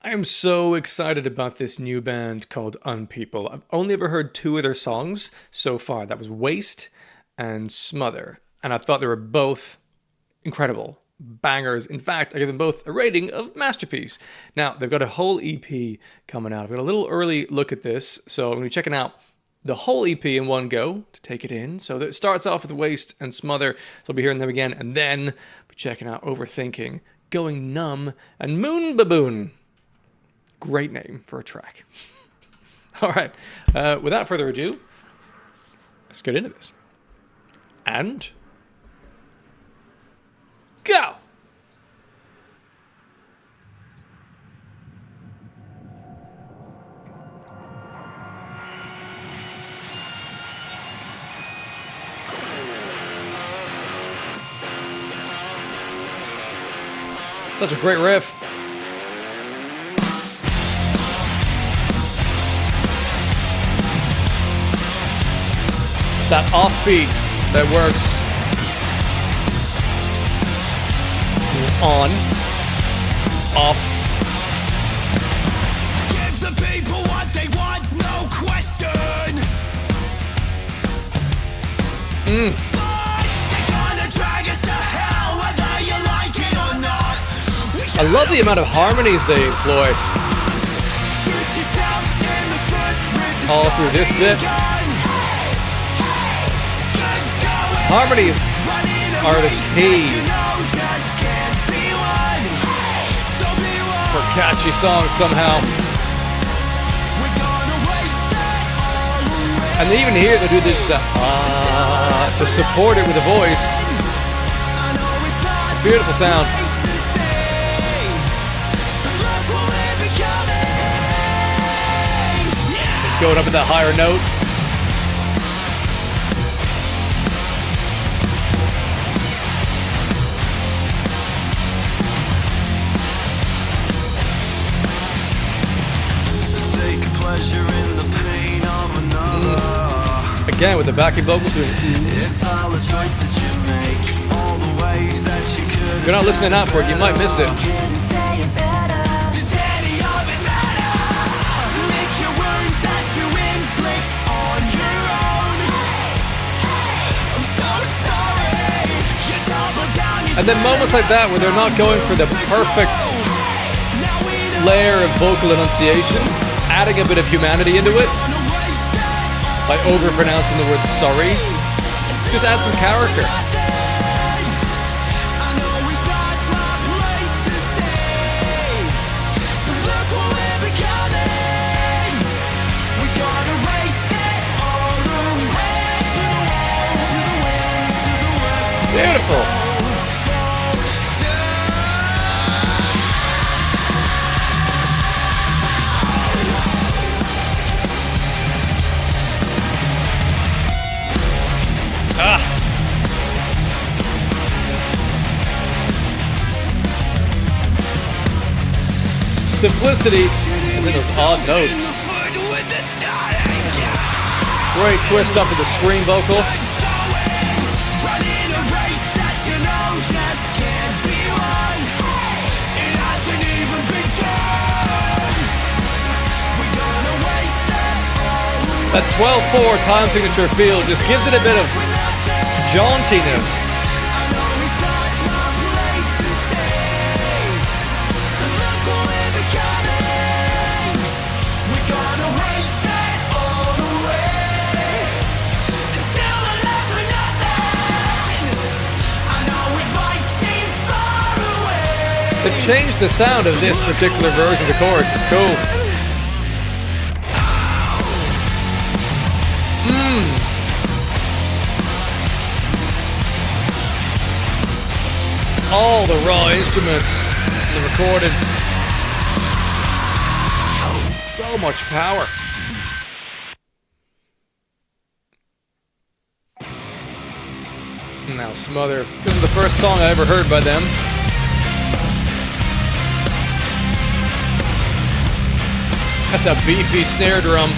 I am so excited about this new band called Unpeople. I've only ever heard two of their songs so far. That was Waste and Smother. And I thought they were both incredible. Bangers. In fact, I give them both a rating of masterpiece. Now, they've got a whole EP coming out. I've got a little early look at this, so I'm going to be checking out the whole EP in one go to take it in. So it starts off with Waste and Smother, so I'll be hearing them again, and then be checking out Overthinking, Going Numb, and Moon Baboon. Great name for a track. All right, without further ado, let's get into this. And go! Such a great riff. It's that offbeat that works. On, off. Give the people what they want, no question. But they're gonna drag us to hell, whether you like it or not. I love the amount of harmonies they employ. Shoot yourself in the foot with the All through this bit. Harmonies are the key for catchy songs somehow. And even here they do this to support it with a voice. Beautiful sound. Going up at that higher note. Again with the backing vocals doing oops. If you're not listening out for it, you might miss it. And then moments like that where they're not going for the perfect layer of vocal enunciation, adding a bit of humanity into it by over-pronouncing the word sorry, just add some character. Beautiful. Simplicity, and then those odd notes. Great twist up with the scream vocal. That 12/4 time signature feel just gives it a bit of jauntiness. They've changed the sound of this particular version of the chorus. It's cool. All the raw instruments, the recordings. So much power. Now Smother. This is the first song I ever heard by them. That's a beefy snare drum.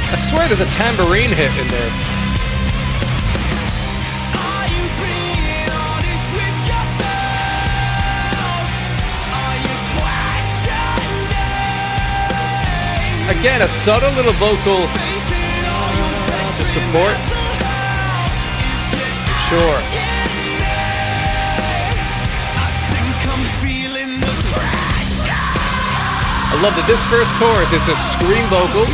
I swear there's a tambourine hit in there. Again, a subtle little vocal to support. Sure. I love that this first chorus, it's a scream vocal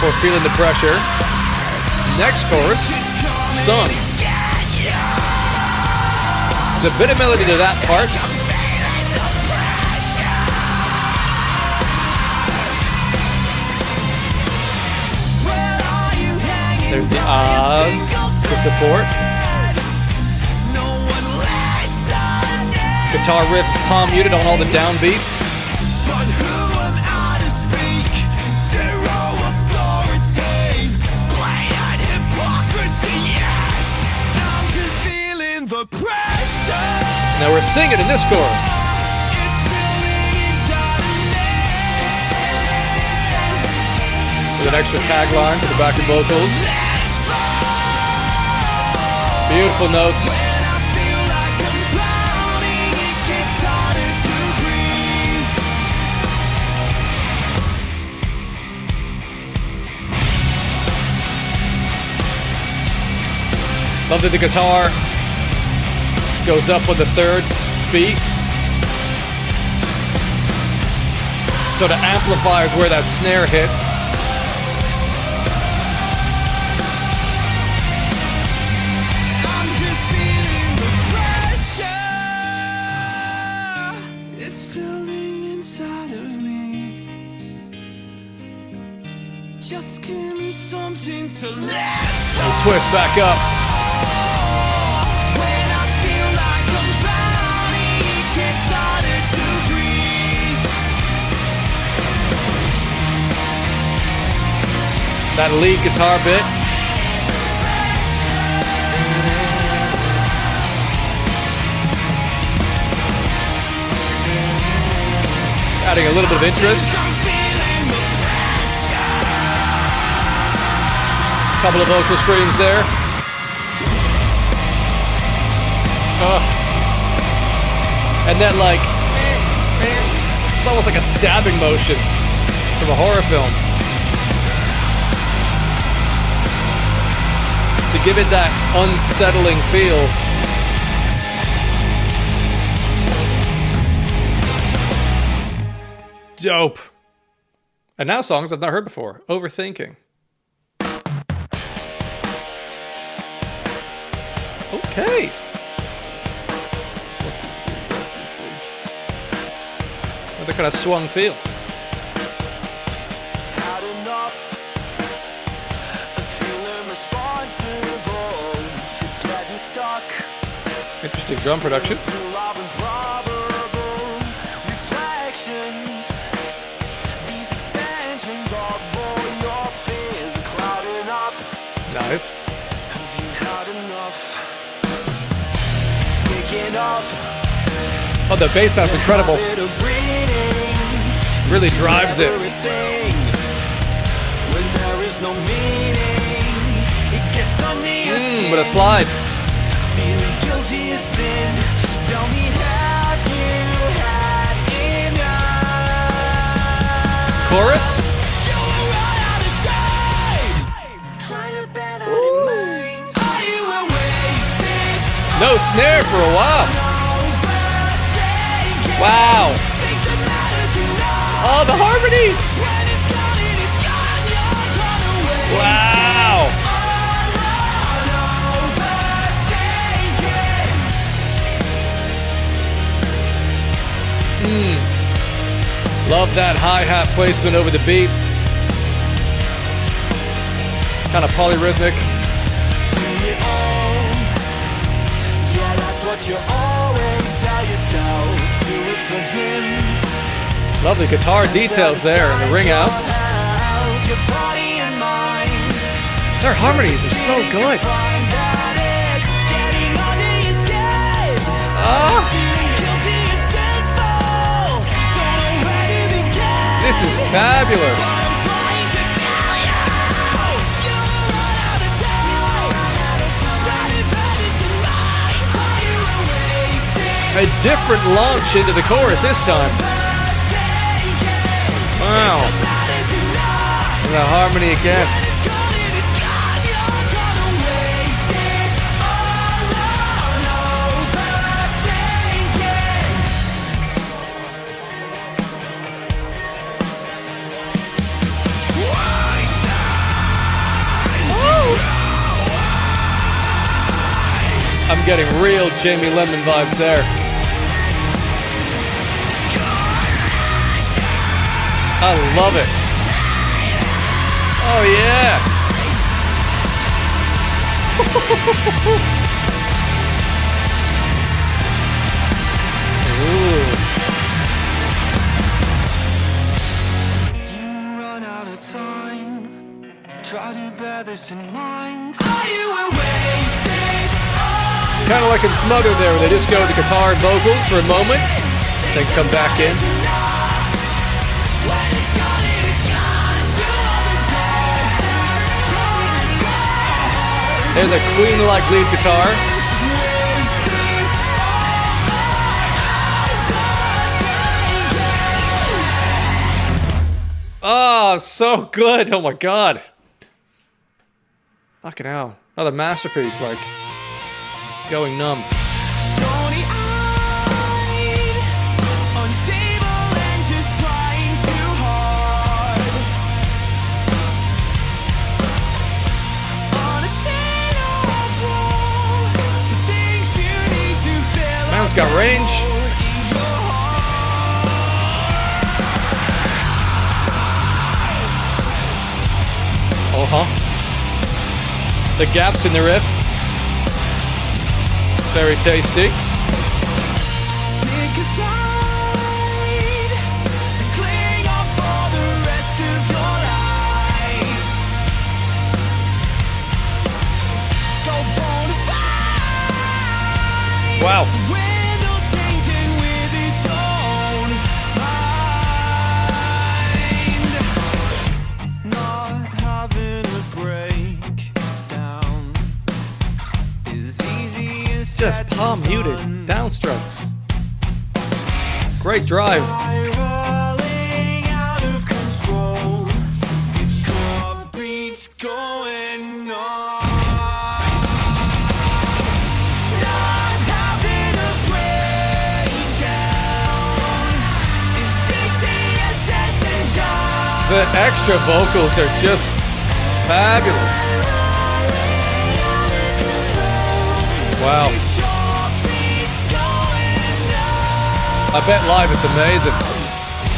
for feeling the pressure. Next chorus, sung. There's a bit of melody to that part. There's the ahs to support. Guitar riffs palm muted on all the downbeats. But who am I to speak? Zero authority. Blatant hypocrisy, yes. I'm just feeling the pressure. Now we're singing in this chorus. It's building inside of me. With an extra tagline for the backing vocals. Beautiful notes. Love that the guitar goes up on the third beat. Sort of amplifies where that snare hits. I'm just feeling the pressure. It's building inside of me. Just give me something to live for. We'll twist back up. That lead guitar bit. It's adding a little bit of interest. Couple of vocal screams there. And then like, it's almost like a stabbing motion from a horror film. To give it that unsettling feel. Dope. And now songs I've not heard before. Overthinking. Okay. What the kind of swung feel. Interesting drum production. Nice. Oh, the bass sounds incredible. Really drives it. With a slide. Feeling guilty as sin. Tell me, have you had enough? Chorus. You'll run out of time. Trying to bear that in mind. Are you wasted? No snare for a while. Overthinking. Wow. Things that matter to know. Oh, the harmony. When it's gone, it is gone. You're gonna waste it. Wow. Love that hi-hat placement over the beat. Kind of polyrhythmic. Yeah, that's what you always tell yourself. Do it for him. Lovely guitar details there and the ring outs. Your body and mind. Their harmonies are so good. Find that it's getting under your skin. Ah, Feeling guilty is sinful. Don't know where to begin. this is fabulous. I'm trying to tell you. You'll run out of time. Try to bear this in mind. Are you wasted? A different launch into the chorus this time. Wow. The harmony again. I'm getting real Jamie Lemon vibes there. I love it. Oh yeah. Ooh. You run out of time. Try to bear this in mind. Are you wasted? Kind of like in Smother there, where they just go to guitar and vocals for a moment, then come back in. There's a Queen-like lead guitar. Oh, so good. Oh my god. Fucking hell. Another masterpiece, like going numb. Stony-eyed, unstable and just trying too hard. Unattainable, the things you need to fill Man's got range. in your Uh-huh. The gaps in the riff. Very tasty. Pick a side and cling on for the rest of your life. So bona fide. Wow. The wind will change in with its own mind. Not having a breakdown is easy as Just palm muted downstrokes. Great drive. spiraling out of control. It's your beats going on. Not having a breakdown is easy as said and done. The extra vocals are just fabulous. Wow. It's your beats going on. I bet live it's amazing.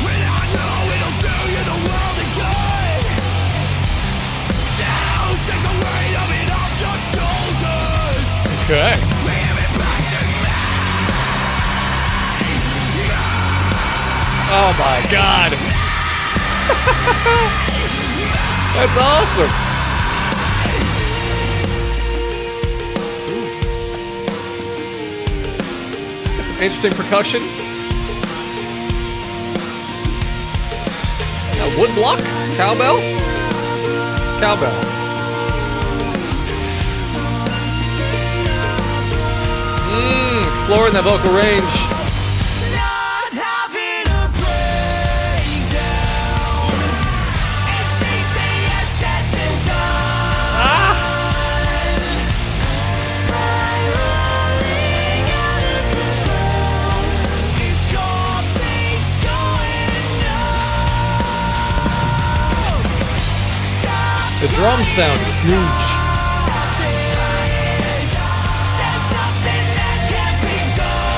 When I know it'll do you the world of good. So take the weight of it off your shoulders. Okay. Give it back to me. Oh my god. That's awesome. Got some interesting percussion. A wood block? Cowbell? Cowbell. Exploring that vocal range. Not having a breakdown. It's easy as said and done. Spiraling out of control. It's your beats going on. Stop The drum sound is huge. There's nothing that can be done.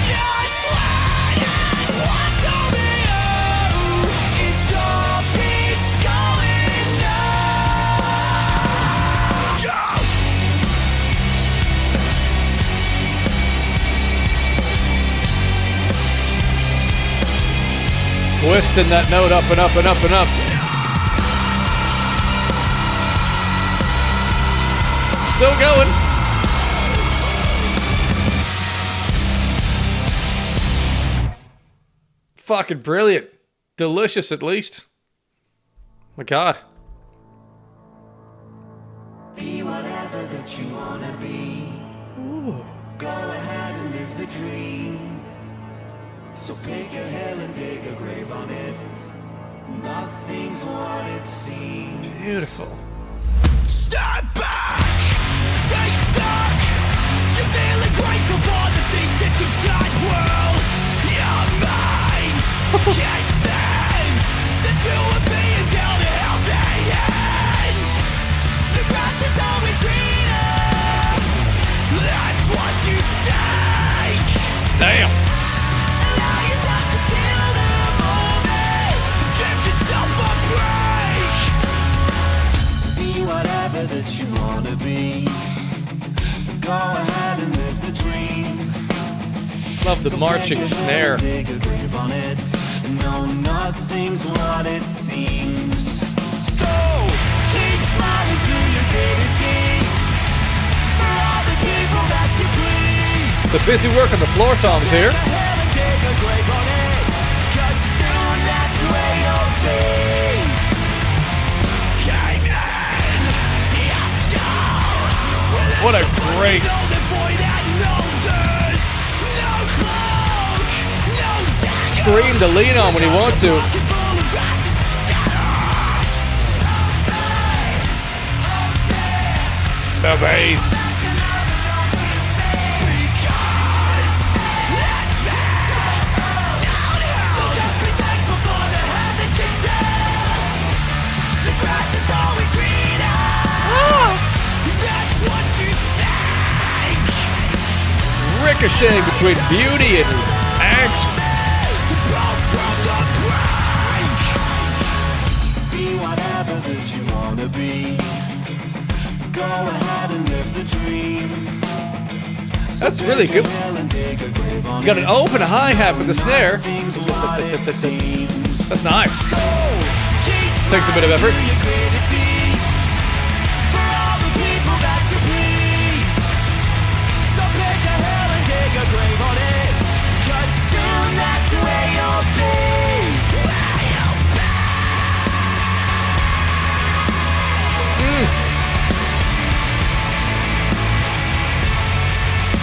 Just lie and watch over you. It's your beats going on. Go! Twisting that note up and up and up and up. Still going. Fucking brilliant. Delicious, at least. My god. Be whatever that you wanna be. Go ahead and live the dream. So pick a hill and dig a grave on it. Nothing's what it seems. Beautiful. Step back, take stock. You're feeling grateful for the things that you've done well. Your mind can't stand the two of being down to healthy end. The grass is always greener. That's what you think. Damn. Allow yourself to steal the moment. Give yourself a break. Be whatever that you wanna be. Go ahead and live the dream. Love the marching snare. Dig a grave on it. No, nothing's what it seems. So keep smiling through your gritted teeth. For all the people that you please. The busy work on the floor toms here. Go ahead and dig a grave on it. 'Cause soon that's where you'll be. Cave in your skull. What a great. Scream to lean on when you want to. The bass. Ricocheting between beauty and angst. Be whatever that you wanna be. Go ahead and live the dream. That's really good. You got an open hi-hat with the snare. That's nice. Takes a bit of effort.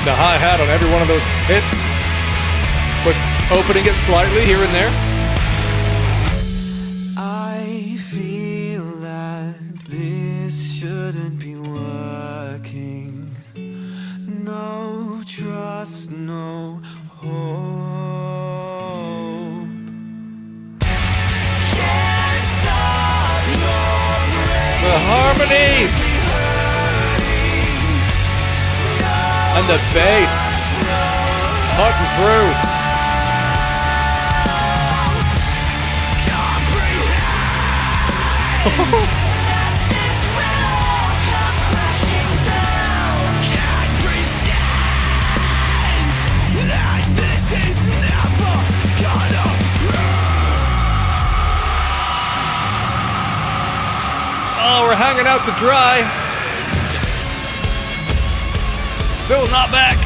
The hi-hat on every one of those hits, but opening it slightly here and there. I feel that this shouldn't be working. No trust, no hope. Can't stop your brain. The harmonies and the bass cutting through. Oh, we're hanging out to dry. Still not back.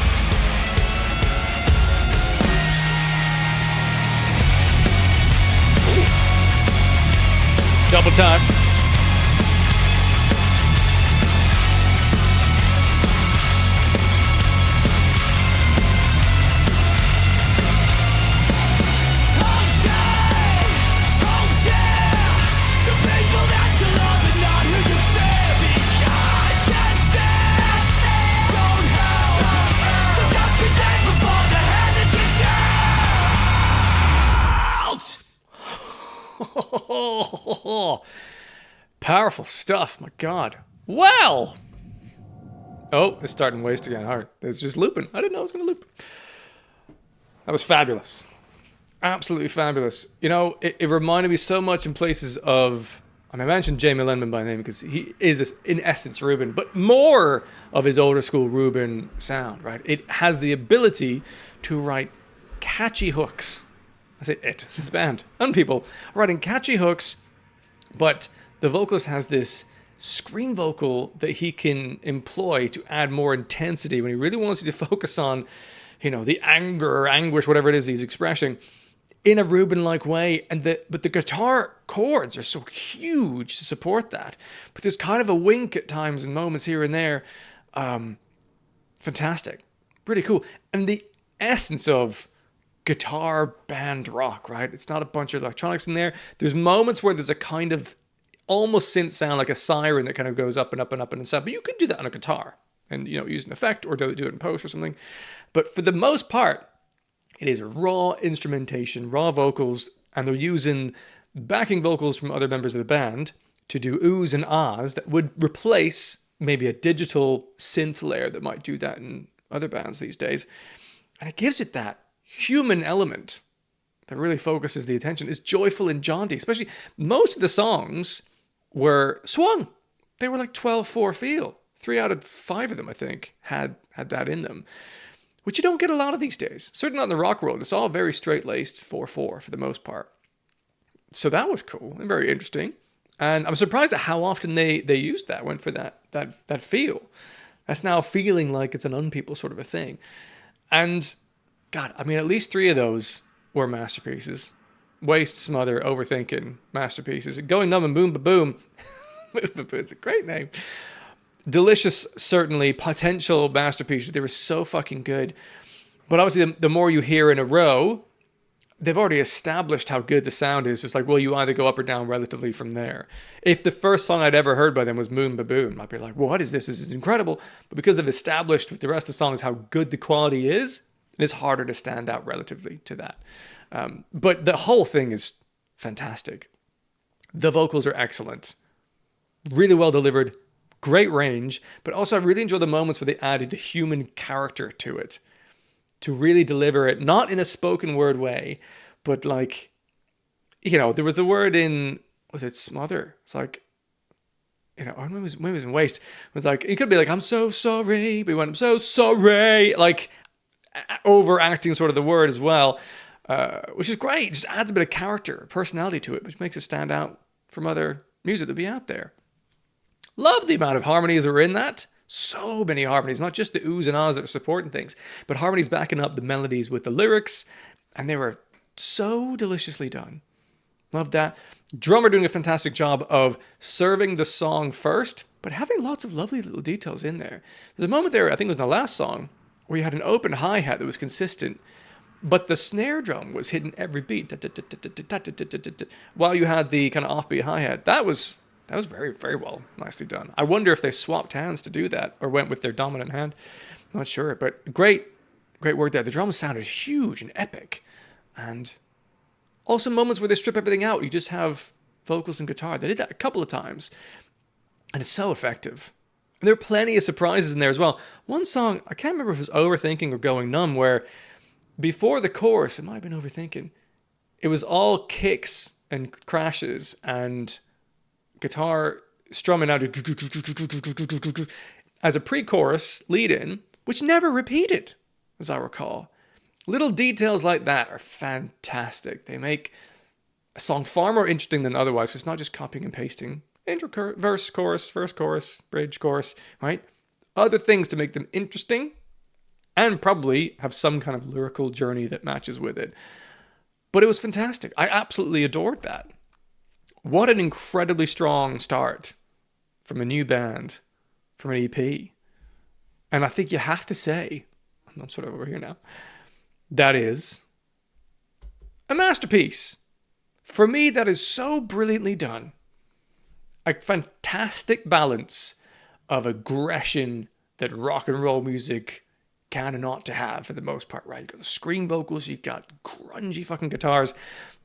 Ooh. Double time. Powerful stuff, my God. Well. Oh, it's starting to waste again. All right, it's just looping. I didn't know it was going to loop. That was fabulous. Absolutely fabulous. You know, it reminded me so much in places of, I mentioned Jamie Lenman by name because he is, in essence, Rubin, but more of his older school Rubin sound, right? It has the ability to write catchy hooks. I say this band, unpeople, writing catchy hooks, but the vocalist has this scream vocal that he can employ to add more intensity when he really wants you to focus on, you know, the anger or anguish, whatever it is he's expressing, in a Rubin-like way. But the guitar chords are so huge to support that. But there's kind of a wink at times and moments here and there. Fantastic. Pretty cool. And the essence of guitar band rock, right? It's not a bunch of electronics in there. There's moments where there's a kind of almost synth sound, like a siren that kind of goes up and up and up and stuff. But you could do that on a guitar and, use an effect or do it in post or something. But for the most part, it is raw instrumentation, raw vocals, and they're using backing vocals from other members of the band to do oohs and ahs that would replace maybe a digital synth layer that might do that in other bands these days. And it gives it that human element that really focuses the attention. It's joyful and jaunty, especially most of the songs were swung. They were like 12/4 feel. 3 out of 5 of them, I think, had that in them, which you don't get a lot of these days. Certainly not in the rock world. It's all very straight-laced 4/4 for the most part. So that was cool and very interesting. And I'm surprised at how often they used that, went for that feel. That's now feeling like it's an unpeople sort of a thing. And God, I mean, at least 3 of those were masterpieces. Waste, Smother, Overthinking, masterpieces. Going Numb and Boom Baboon. Boom Baboon's a great name. Delicious, certainly. Potential masterpieces. They were so fucking good. But obviously, the more you hear in a row, they've already established how good the sound is. It's like, well, you either go up or down relatively from there. If the first song I'd ever heard by them was Moon Baboon, I'd be like, well, what is this? This is incredible. But because they've established with the rest of the songs how good the quality is, it's harder to stand out relatively to that. But the whole thing is fantastic. The vocals are excellent. Really well delivered. Great range. But also I really enjoy the moments where they added the human character to it, to really deliver it, not in a spoken word way, but like, there was the word in, was it smother? It's like, when it was in Waste, it was like, it could be like, I'm so sorry, but he went, I'm so sorry, like overacting sort of the word as well, which is great. It just adds a bit of character, personality to it, which makes it stand out from other music that be out there. Love the amount of harmonies that were in that. So many harmonies, not just the oohs and ahs that are supporting things, but harmonies backing up the melodies with the lyrics, and they were so deliciously done. Love that. Drummer doing a fantastic job of serving the song first, but having lots of lovely little details in there. There's a moment there, I think it was in the last song, where you had an open hi-hat that was consistent, but the snare drum was hitting every beat, while you had the kind of offbeat hi-hat. That was very, very well, nicely done. I wonder if they swapped hands to do that or went with their dominant hand. Not sure, but great work there. The drums sounded huge and epic. And also moments where they strip everything out. You just have vocals and guitar. They did that a couple of times. And it's so effective. And there are plenty of surprises in there as well. One song, I can't remember if it was Overthinking or Going Numb, where before the chorus, it might have been Overthinking, it was all kicks and crashes and guitar strumming out as a pre-chorus lead-in, which never repeated, as I recall. Little details like that are fantastic. They make a song far more interesting than otherwise. It's not just copying and pasting. Intro, verse, chorus, verse, chorus, bridge, chorus, right? Other things to make them interesting and probably have some kind of lyrical journey that matches with it. But it was fantastic. I absolutely adored that. What an incredibly strong start from a new band, from an EP. And I think you have to say, I'm sort of over here now, that is a masterpiece. For me, that is so brilliantly done. A fantastic balance of aggression that rock and roll music can and ought to have for the most part, right? You've got the scream vocals, you've got grungy fucking guitars,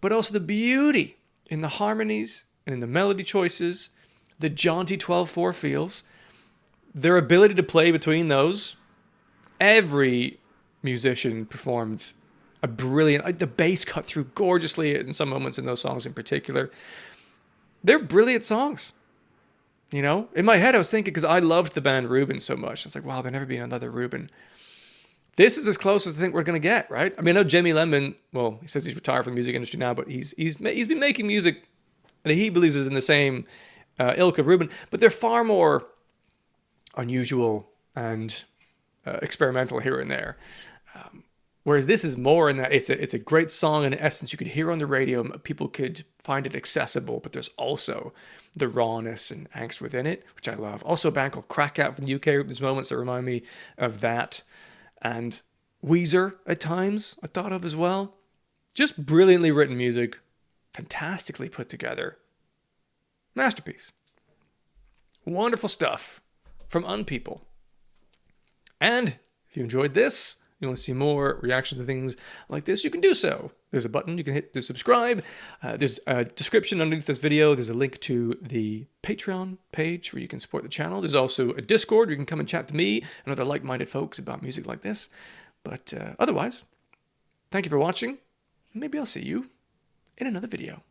but also the beauty in the harmonies and in the melody choices, the jaunty 12/4 feels, their ability to play between those. Every musician performed a brilliant, the bass cut through gorgeously in some moments in those songs in particular. They're brilliant songs. In my head I was thinking, because I loved the band Reuben so much, I was like, wow, there'll never be another Reuben. This is as close as I think we're going to get, right? I mean, I know Jamie Lemon, well, he says he's retired from the music industry now, but he's been making music that he believes is in the same ilk of Reuben, but they're far more unusual and experimental here and there. Whereas this is more in that it's a great song in essence. You could hear on the radio, people could find it accessible, but there's also the rawness and angst within it, which I love. Also a band called Crack Out from the UK. There's moments that remind me of that. And Weezer at times I thought of as well. Just brilliantly written music, fantastically put together. Masterpiece. Wonderful stuff from Unpeople. And if you enjoyed this, you want to see more reaction to things like this, you can do so. There's a button you can hit to subscribe. There's a description underneath this video. There's a link to the Patreon page where you can support the channel. There's also a Discord where you can come and chat to me and other like-minded folks about music like this. But otherwise, thank you for watching. Maybe I'll see you in another video.